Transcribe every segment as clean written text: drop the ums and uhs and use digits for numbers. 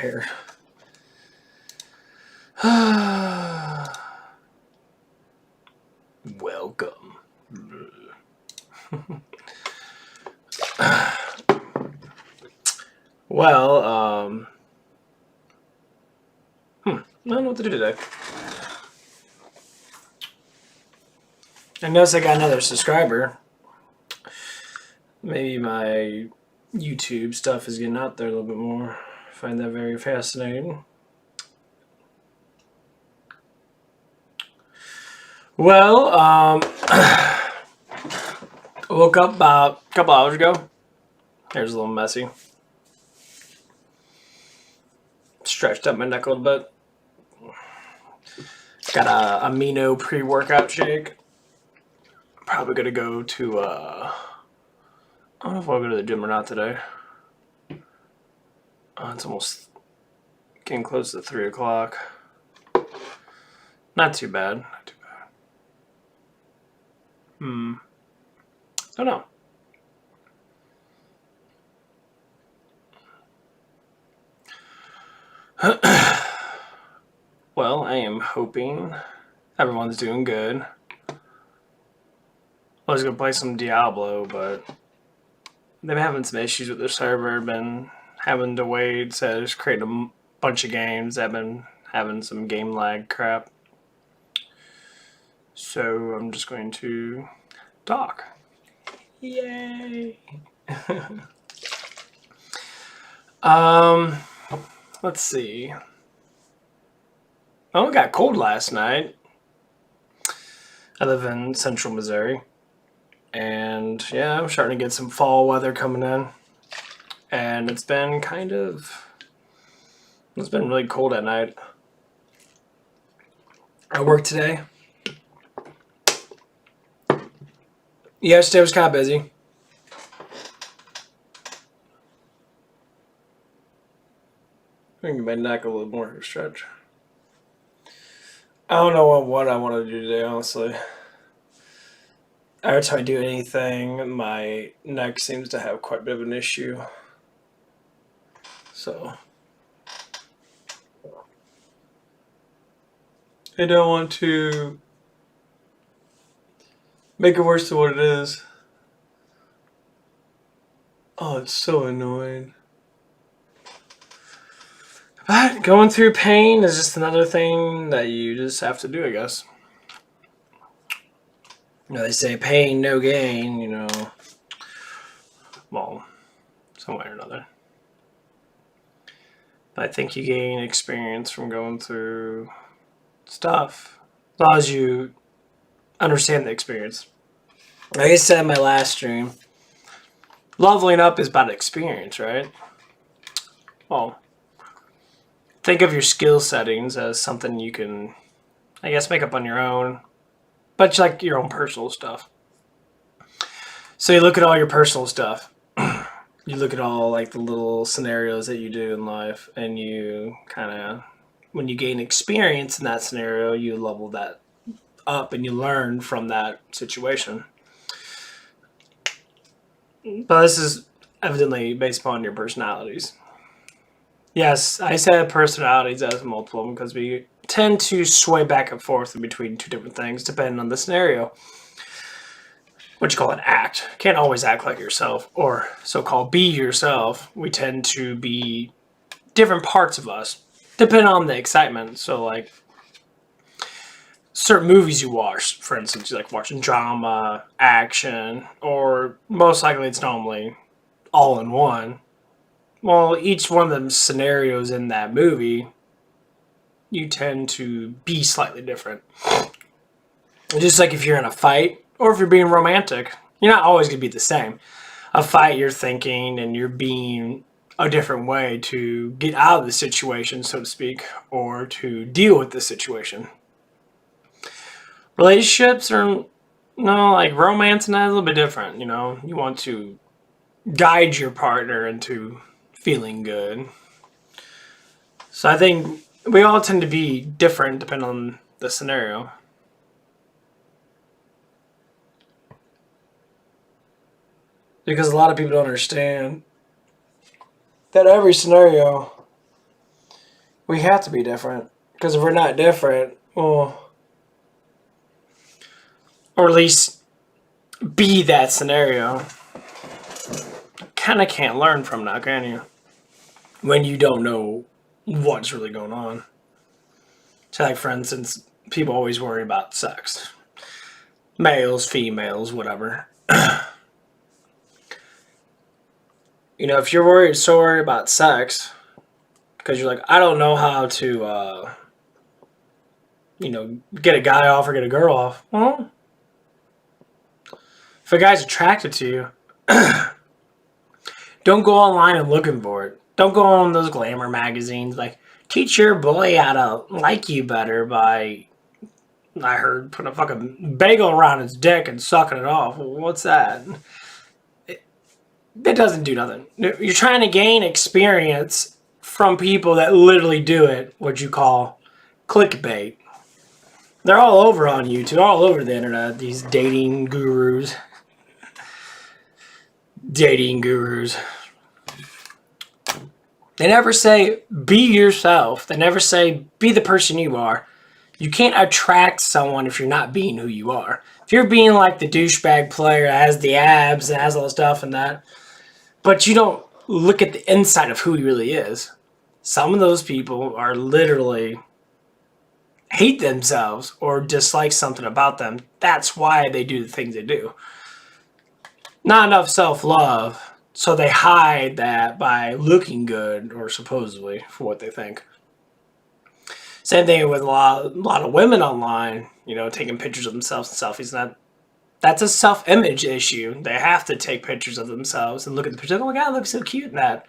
here. Welcome. Well, I don't know what to do today. I noticed I got another subscriber. Maybe my YouTube stuff is getting out there a little bit more. I find that very fascinating. Well, I woke up about a couple hours ago. Here's a little messy. Stretched up my neck a little bit. Got a amino pre-workout shake. Probably gonna go to I don't know if I'll go to the gym or not today. It's almost getting close to 3 o'clock. Not too bad. Not too bad. Don't know. Well, I am hoping everyone's doing good. I was gonna play some Diablo, but they've been having some issues with their server. Been having to wait, so just create a bunch of games that have been having some game lag crap. So I'm just going to talk. Yay! Let's see. Oh, it got cold last night. I live in central Missouri. And yeah, I'm starting to get some fall weather coming in. And it's been really cold at night. I worked today. Yesterday was kind of busy. I can get my neck a little more stretch. I don't know what I want to do today, honestly. Every time I do anything, my neck seems to have quite a bit of an issue. So I don't want to make it worse than what it is. Oh, it's so annoying. But going through pain is just another thing that you just have to do, I guess. You know, they say pain, no gain, you know. Well, some way or another. But I think you gain experience from going through stuff. As long as you understand the experience. Like I said in my last stream, leveling up is about experience, right? Well, think of your skill settings as something you can, I guess, make up on your own. But like your own personal stuff. So you look at all your personal stuff. You look at all like the little scenarios that you do in life, and you kind of, when you gain experience in that scenario, you level that up and you learn from that situation. But this is evidently based upon your personalities. Yes, I said personalities as multiple because we tend to sway back and forth in between two different things depending on the scenario. What you call an act. Can't always act like yourself or so-called be yourself. We tend to be different parts of us depending on the excitement. So like certain movies you watch, for instance, you like watching drama, action, or most likely it's normally all in one. Well, each one of them scenarios in that movie, you tend to be slightly different. Just like if you're in a fight or if you're being romantic, you're not always going to be the same. A fight, you're thinking and you're being a different way to get out of the situation, so to speak, or to deal with the situation. Relationships are, no, like romance and that is a little bit different, you know. You want to guide your partner into feeling good. So I think we all tend to be different depending on the scenario. Because a lot of people don't understand that every scenario We have to be different. Because if we're not different, well, or at least be that scenario, kind of can't learn from that, can you? When you don't know what's really going on. So, like, for instance, people always worry about sex. Males, females, whatever. You know, if you're worried about sex, because you're like, I don't know how to, get a guy off or get a girl off. Well, if a guy's attracted to you, don't go online and looking for it. Don't go on those glamour magazines like, teach your boy how to like you better by, I heard, putting a fucking bagel around his dick and sucking it off. What's that? That doesn't do nothing. You're trying to gain experience from people that literally do it, what you call clickbait. They're all over on YouTube, all over the internet, these dating gurus. Dating gurus. They never say, be yourself. They never say, be the person you are. You can't attract someone if you're not being who you are. If you're being like the douchebag player that has the abs and has all the stuff and that, but you don't look at the inside of who he really is. Some of those people are literally hate themselves or dislike something about them. That's why they do the things they do. Not enough self-love, so they hide that by looking good, or supposedly, for what they think. Same thing with a lot of women online, taking pictures of themselves and selfies. And that's a self-image issue. They have to take pictures of themselves and look at the picture. Oh my God, I look so cute in that.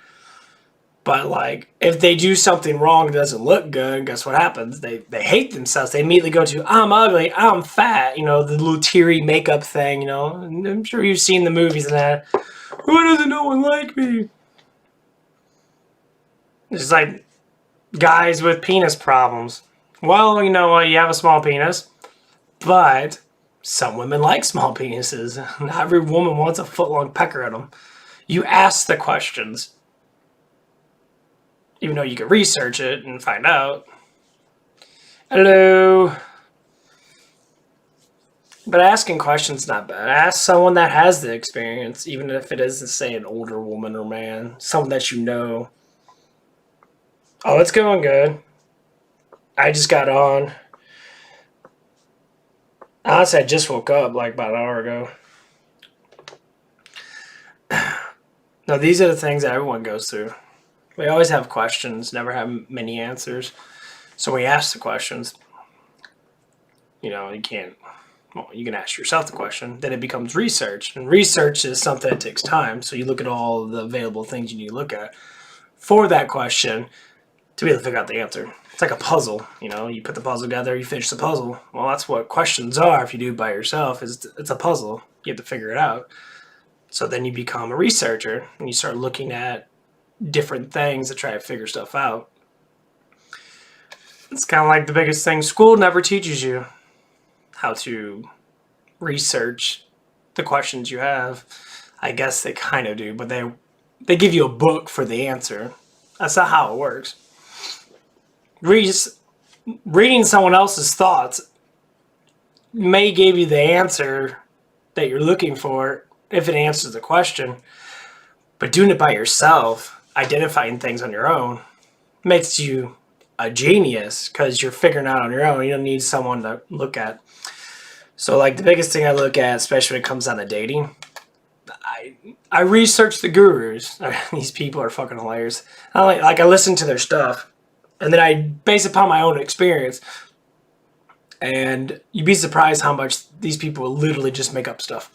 But like, if they do something wrong that doesn't look good, guess what happens? They hate themselves. They immediately go to, I'm ugly, I'm fat, the little teary makeup thing, And I'm sure you've seen the movies and that. Why doesn't no one like me? It's like guys with penis problems. Well, you know what? You have a small penis, but some women like small penises. Not every woman wants a foot-long pecker in them. You ask the questions. Even though you can research it and find out. Hello. But asking questions not bad. Ask someone that has the experience, even if it is, say, an older woman or man. Someone that you know. Oh, it's going good. I just got on. Honestly, I just woke up like about an hour ago. Now, these are the things that everyone goes through. We always have questions, never have many answers. So when you ask the questions, you can ask yourself the question, then it becomes research. And research is something that takes time. So you look at all the available things you need to look at for that question to be able to figure out the answer. It's like a puzzle, you put the puzzle together, you finish the puzzle. Well, that's what questions are. If you do it by yourself, it's a puzzle. You have to figure it out. So then you become a researcher and you start looking at different things to try to figure stuff out. It's kind of like the biggest thing. School never teaches you how to research the questions you have. I guess they kind of do, but they give you a book for the answer. That's not how it works. Reading someone else's thoughts may give you the answer that you're looking for if it answers the question, but doing it by yourself, identifying things on your own, makes you a genius because you're figuring out on your own. You don't need someone to look at. So like the biggest thing I look at, especially when it comes down to dating, I research the gurus. These people are fucking hilarious. I listen to their stuff, and then I base upon my own experience. And you'd be surprised how much these people literally just make up stuff.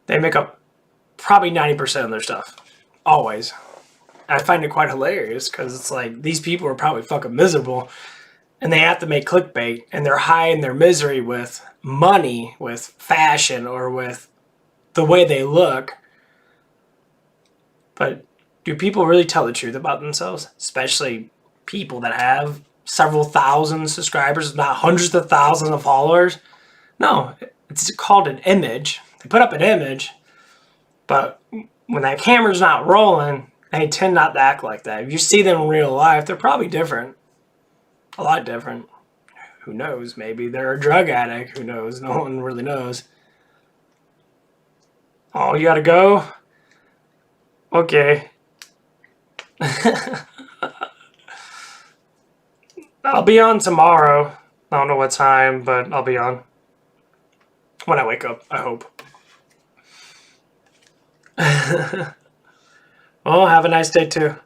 They make up probably 90% of their stuff. Always. I find it quite hilarious because it's like these people are probably fucking miserable and they have to make clickbait and they're hiding their misery with money, with fashion, or with the way they look. But do people really tell the truth about themselves? Especially people that have several thousand subscribers, not hundreds of thousands of followers. No, it's called an image. They put up an image, but when that camera's not rolling, they tend not to act like that. If you see them in real life, they're probably different. A lot different. Who knows? Maybe they're a drug addict. Who knows? No one really knows. Oh, you gotta go? Okay. I'll be on tomorrow. I don't know what time, but I'll be on. When I wake up, I hope. Well, have a nice day too.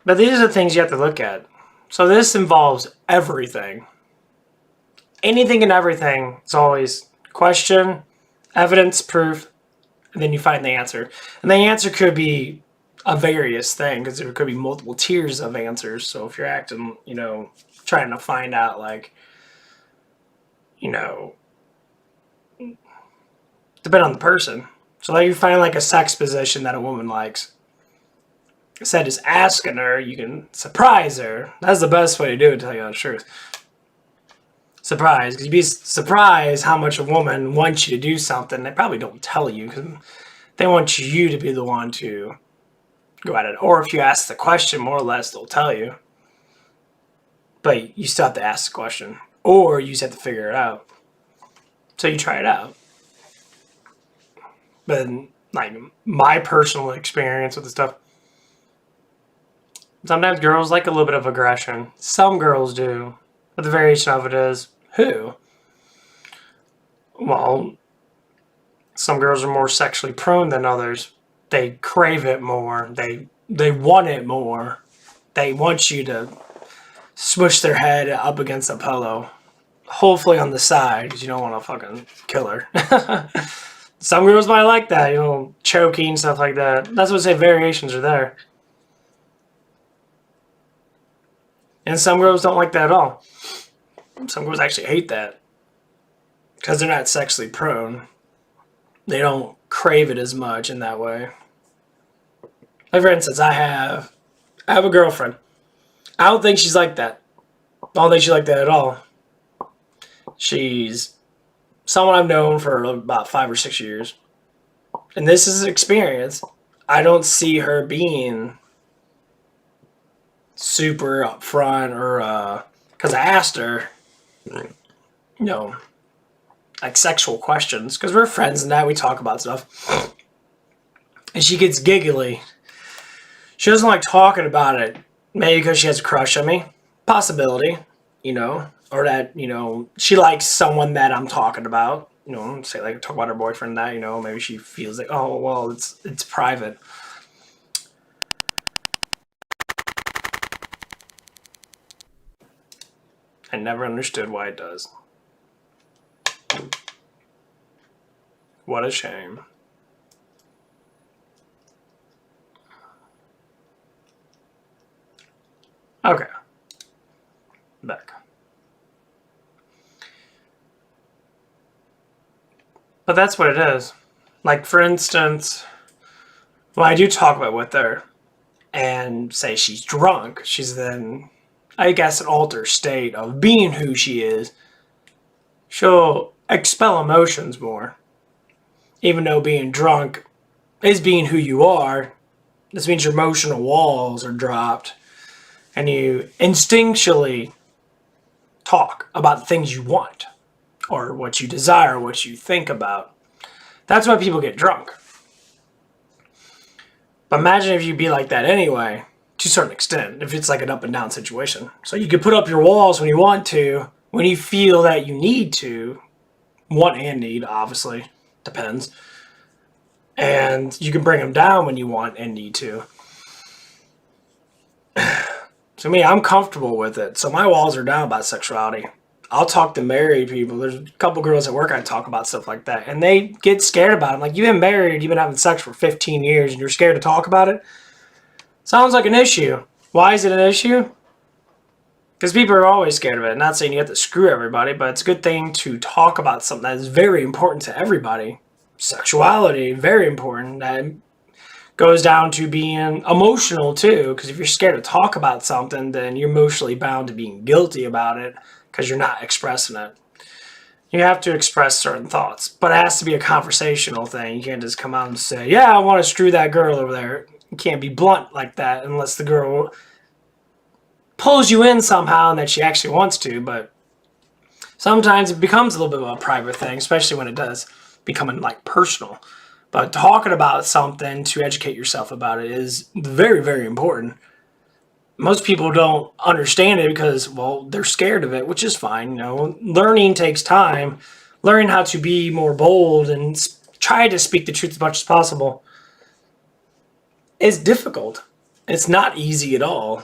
But these are the things you have to look at. So this involves everything. Anything and everything is always question, evidence, proof, and then you find the answer. And the answer could be a various thing because there could be multiple tiers of answers. So if you're acting, trying to find out, like, depend on the person. So like you find like a sex position that a woman likes. Instead of just asking her, you can surprise her. That's the best way to do it, to tell you the truth. Surprise, because you'd be surprised how much a woman wants you to do something. They probably don't tell you because they want you to be the one to go at it. Or if you ask the question, more or less, they'll tell you. But you still have to ask the question. Or you just have to figure it out. So you try it out. But like my personal experience with the stuff, sometimes girls like a little bit of aggression. Some girls do. But the variation of it is, who? Well, some girls are more sexually prone than others. They crave it more. They want it more. They want you to smush their head up against a pillow. Hopefully on the side, because you don't want to fucking kill her. Some girls might like that, choking, stuff like that. That's what I say, variations are there. And some girls don't like that at all. Some girls actually hate that. Because they're not sexually prone. They don't crave it as much in that way. Like for instance, I have a girlfriend. I don't think she's like that. I don't think she's like that at all. She's someone I've known for about 5 or 6 years. And this is an experience. I don't see her being super upfront or because I asked her, like sexual questions, because we're friends and that we talk about stuff. And she gets giggly. She doesn't like talking about it. Maybe because she has a crush on me. Possibility, or that, she likes someone that I'm talking about. Say like talk about her boyfriend that, maybe she feels like, oh, well, it's private. I never understood why it does. What a shame. Okay. Back. But that's what it is. Like, for instance, when I do talk about with her and say she's drunk, she's then, I guess, an altered state of being who she is. She'll expel emotions more. Even though being drunk is being who you are, this means your emotional walls are dropped and you instinctually talk about the things you want or what you desire, what you think about. That's why people get drunk. But imagine if you'd be like that anyway, to a certain extent, if it's like an up and down situation. So you can put up your walls when you want to, when you feel that you need to, want and need, obviously, depends. And you can bring them down when you want and need to. To me, I'm comfortable with it. So my walls are down about sexuality. I'll talk to married people. There's a couple girls at work I talk about stuff like that. And they get scared about it. I'm like, you've been married, you've been having sex for 15 years, and you're scared to talk about it? Sounds like an issue. Why is it an issue? Because people are always scared of it. Not saying you have to screw everybody, but it's a good thing to talk about something that is very important to everybody. Sexuality, very important. That goes down to being emotional too, because if you're scared to talk about something, then you're emotionally bound to being guilty about it because you're not expressing it. You have to express certain thoughts, but it has to be a conversational thing. You can't just come out and say, yeah, I want to screw that girl over there. You can't be blunt like that unless the girl pulls you in somehow and that she actually wants to, but sometimes it becomes a little bit of a private thing, especially when it does become like personal. But talking about something to educate yourself about it is very, very important. Most people don't understand it because, well, they're scared of it, which is fine. Learning takes time. Learning how to be more bold and try to speak the truth as much as possible is difficult. It's not easy at all.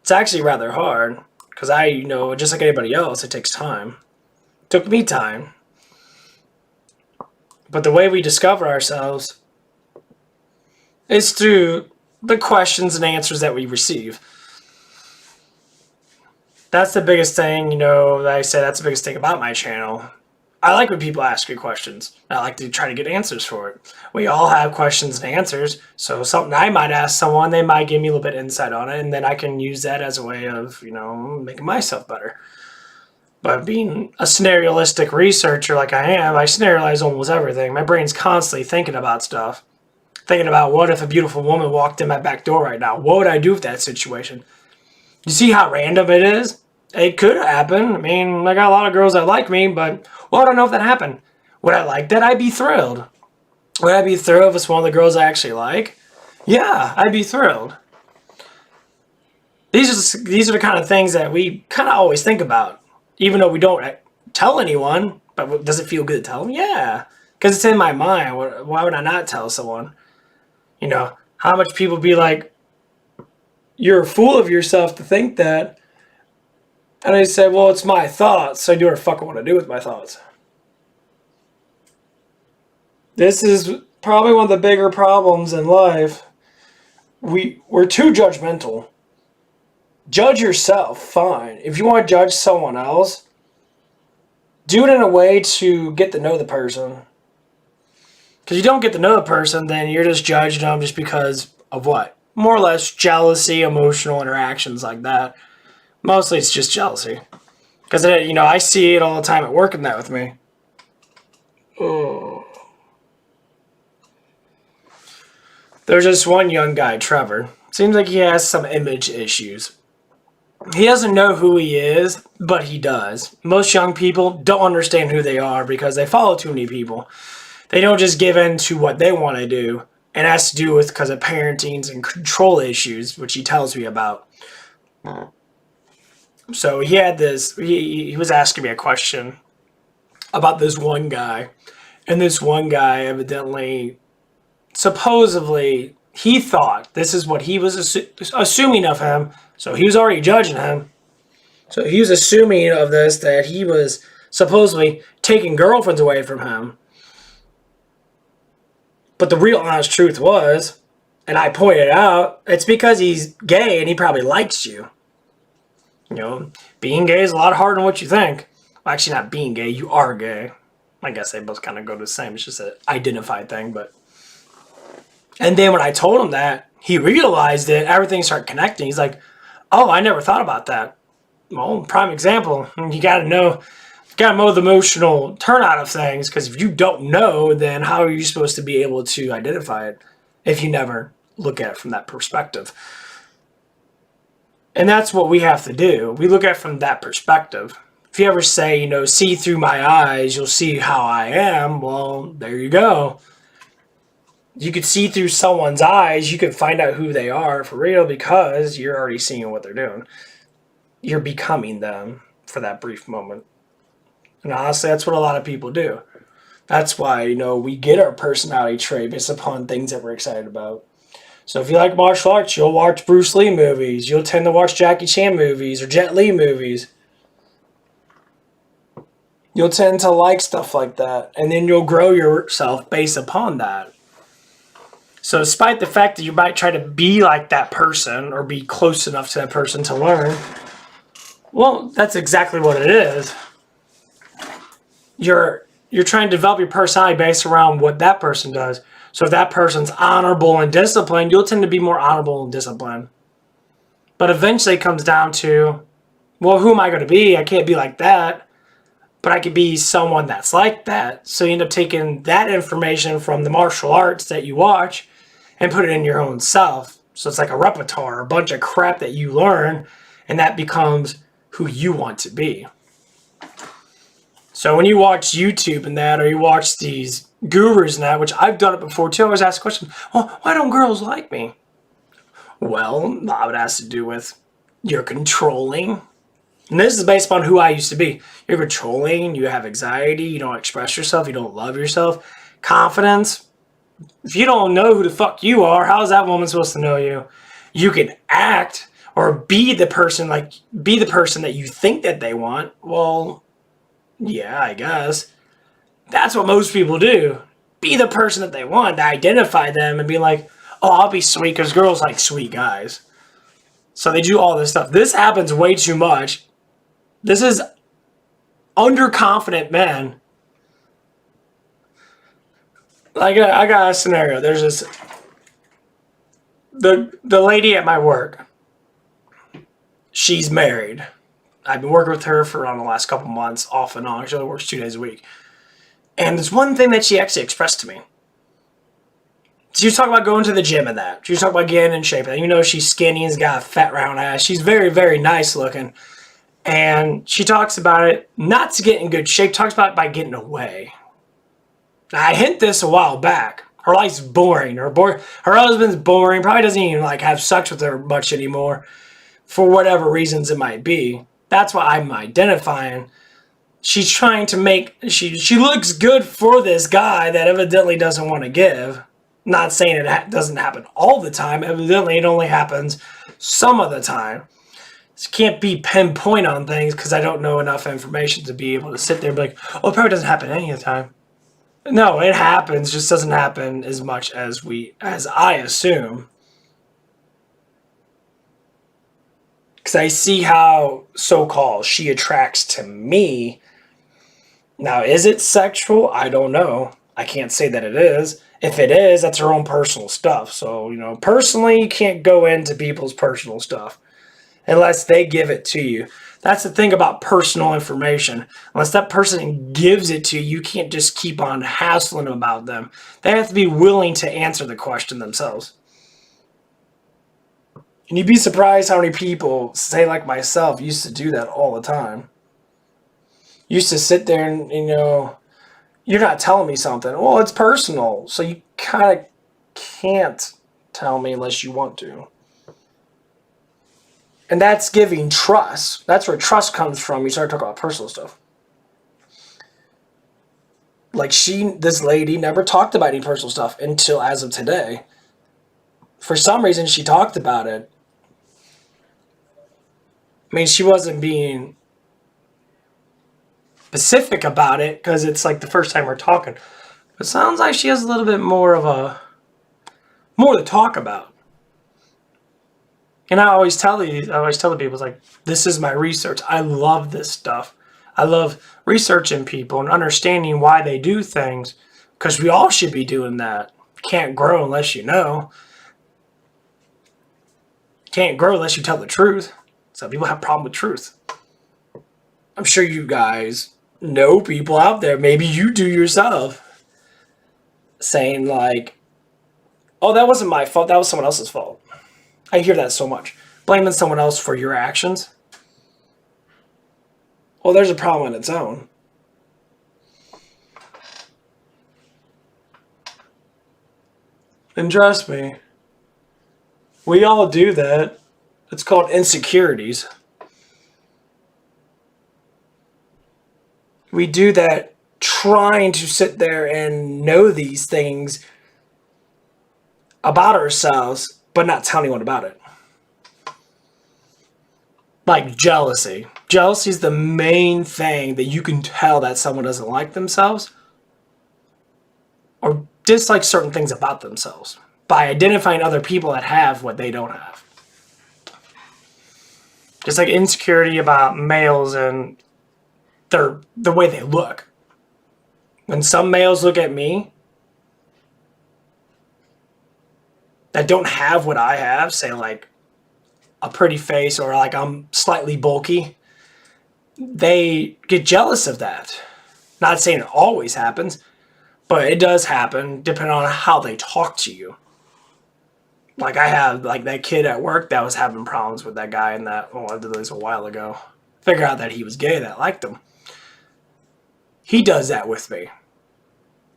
It's actually rather hard because just like anybody else, it takes time. It took me time. But the way we discover ourselves is through the questions and answers that we receive. That's the biggest thing, that I say that's the biggest thing about my channel. I like when people ask me questions. I like to try to get answers for it. We all have questions and answers, so something I might ask someone, they might give me a little bit of insight on it, and then I can use that as a way of, making myself better. But being a scenariostic researcher like I am, I scenarize almost everything. My brain's constantly thinking about stuff. Thinking about what if a beautiful woman walked in my back door right now? What would I do with that situation? You see how random it is? It could happen. I mean, I got a lot of girls that like me, but I don't know if that happened. Would I like that? I'd be thrilled. Would I be thrilled if it's one of the girls I actually like? Yeah, I'd be thrilled. These are the kind of things that we kind of always think about, even though we don't tell anyone. But does it feel good to tell them? Yeah, because it's in my mind. Why would I not tell someone? How much people be like, you're a fool of yourself to think that. And I said, well, it's my thoughts, so I do what the fuck I want to do with my thoughts. This is probably one of the bigger problems in life. We're too judgmental. Judge yourself, fine. If you want to judge someone else, do it in a way to get to know the person. Because you don't get to know the person, then you're just judging them just because of what? More or less jealousy, emotional interactions like that. Mostly it's just jealousy. Because, I see it all the time at work and that with me. Oh. There's this one young guy, Trevor. Seems like he has some image issues. He doesn't know who he is, but he does. Most young people don't understand who they are because they follow too many people. They don't just give in to what they want to do. And it has to do with because of parenting and control issues, which he tells me about. So he had this, he was asking me a question about this one guy. And this one guy evidently, supposedly, he thought this is what he was assuming of him. So he was already judging him. So he was assuming of this that he was supposedly taking girlfriends away from him. But the real honest truth was, and I pointed out, it's because he's gay and he probably likes you. Being gay is a lot harder than what you think. Well, actually, not being gay, you are gay. I guess they both kind of go to the same. It's just an identified thing, but... And then when I told him that, he realized it, everything started connecting. He's like, oh, I never thought about that. Well, prime example. You got to know the emotional turnout of things, because if you don't know, then how are you supposed to be able to identify it if you never look at it from that perspective? And that's what we have to do. We look at it from that perspective. If you ever say, see through my eyes, you'll see how I am. Well, there you go. You could see through someone's eyes. You can find out who they are for real because you're already seeing what they're doing. You're becoming them for that brief moment. And honestly, that's what a lot of people do. That's why, we get our personality trait based upon things that we're excited about. So if you like martial arts, you'll watch Bruce Lee movies. You'll tend to watch Jackie Chan movies or Jet Li movies. You'll tend to like stuff like that. And then you'll grow yourself based upon that. So despite the fact that you might try to be like that person or be close enough to that person to learn, well, that's exactly what it is. You're trying to develop your personality based around what that person does. So if that person's honorable and disciplined, you'll tend to be more honorable and disciplined. But eventually it comes down to, well, who am I going to be? I can't be like that. But I could be someone that's like that. So you end up taking that information from the martial arts that you watch and put it in your own self. So it's like a repertoire, a bunch of crap that you learn, and that becomes who you want to be. So when you watch YouTube and that, or you watch these gurus and that, which I've done it before too, I always ask the question, well, why don't girls like me? Well, a lot of it has to do with you're controlling. And this is based upon who I used to be. You're controlling, you have anxiety, you don't express yourself, you don't love yourself. Confidence. If you don't know who the fuck you are, how is that woman supposed to know you? You can act or be the person that you think that they want. Well, yeah, I guess. That's what most people do. Be the person that they want, to identify them and be like, oh, I'll be sweet because girls like sweet guys. So they do all this stuff. This happens way too much. This is underconfident men. I got a scenario. There's this the lady at my work. She's married. I've been working with her for around the last couple months, off and on. She only works 2 days a week. And there's one thing that she actually expressed to me. She was talking about going to the gym and that. She was talking about getting in shape. And you know she's skinny and's got a fat round ass. She's very, very nice looking. And she talks about it, not to get in good shape, talks about it by getting away. Now, I hint this a while back. Her life's boring. Her husband's boring. Probably doesn't even have sex with her much anymore. For whatever reasons it might be. That's what I'm identifying. She's trying to make... She looks good for this guy that evidently doesn't want to give. Not saying it doesn't happen all the time. Evidently it only happens some of the time. So can't be pinpoint on things because I don't know enough information to be able to sit there and be like, oh, it probably doesn't happen any of the time. No, it happens. Just doesn't happen as much as I assume. Because I see how so-called she attracts to me. Now, is it sexual? I don't know. I can't say that it is. If it is, that's her own personal stuff. So, personally, you can't go into people's personal stuff unless they give it to you. That's the thing about personal information. Unless that person gives it to you, you can't just keep on hassling about them. They have to be willing to answer the question themselves. And you'd be surprised how many people, say like myself, used to do that all the time. Used to sit there and, you're not telling me something. Well, it's personal. So you kind of can't tell me unless you want to. And that's giving trust. That's where trust comes from. You start talking about personal stuff. Like this lady never talked about any personal stuff until as of today. For some reason, she talked about it. I mean, she wasn't being specific about it because it's like the first time we're talking. It sounds like she has a little bit more to talk about. And I always tell the people, it's like, this is my research. I love this stuff. I love researching people and understanding why they do things because we all should be doing that. Can't grow unless you know. Can't grow unless you tell the truth. Some people have a problem with truth. I'm sure you guys know people out there, maybe you do yourself, saying like, oh, that wasn't my fault, that was someone else's fault. I hear that so much. Blaming someone else for your actions. Well, there's a problem on its own. And trust me, we all do that. It's called insecurities. We do that trying to sit there and know these things about ourselves, but not tell anyone about it. Like jealousy. Jealousy is the main thing that you can tell that someone doesn't like themselves or dislike certain things about themselves by identifying other people that have what they don't have. Just like insecurity about males and the way they look. When some males look at me that don't have what I have, say like a pretty face or like I'm slightly bulky, they get jealous of that. Not saying it always happens, but it does happen depending on how they talk to you. Like I have like that kid at work that was having problems with that guy, and that I did this a while ago. Figure out that he was gay, that liked him. He does that with me.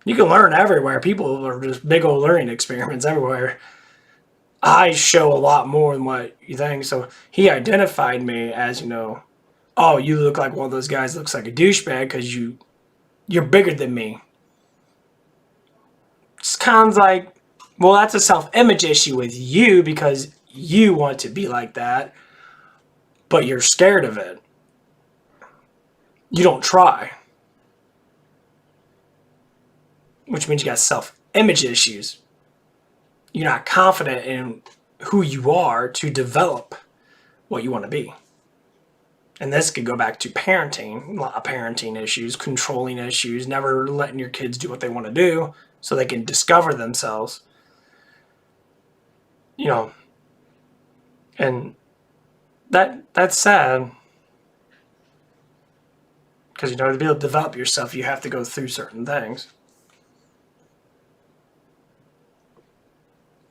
You can learn everywhere. People are just big old learning experiments everywhere. I show a lot more than what you think. So he identified me as, oh, you look like one of those guys that looks like a douchebag because you're bigger than me. It's kind of like, well, that's a self-image issue with you because you want to be like that, but you're scared of it. You don't try. Which means you got self-image issues. You're not confident in who you are to develop what you want to be. And this could go back to parenting, a lot of parenting issues, controlling issues, never letting your kids do what they want to do so they can discover themselves. And that's sad. Because, to be able to develop yourself, you have to go through certain things.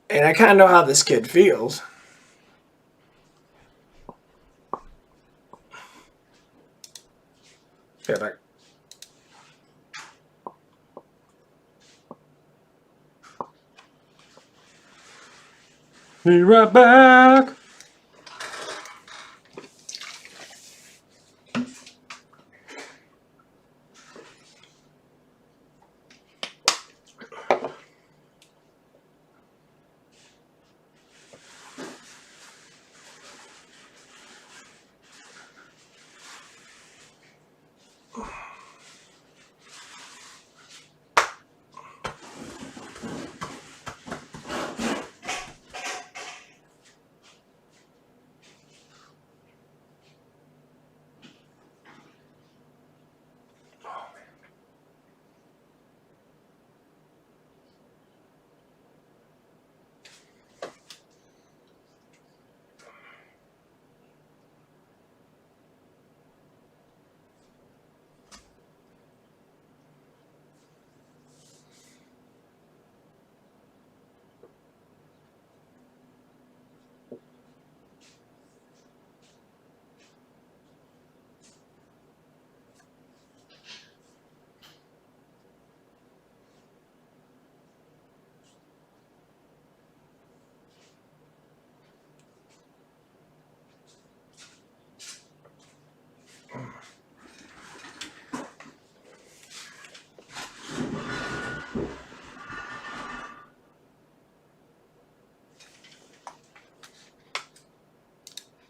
And I kind of know how this kid feels. Get back. Be right back.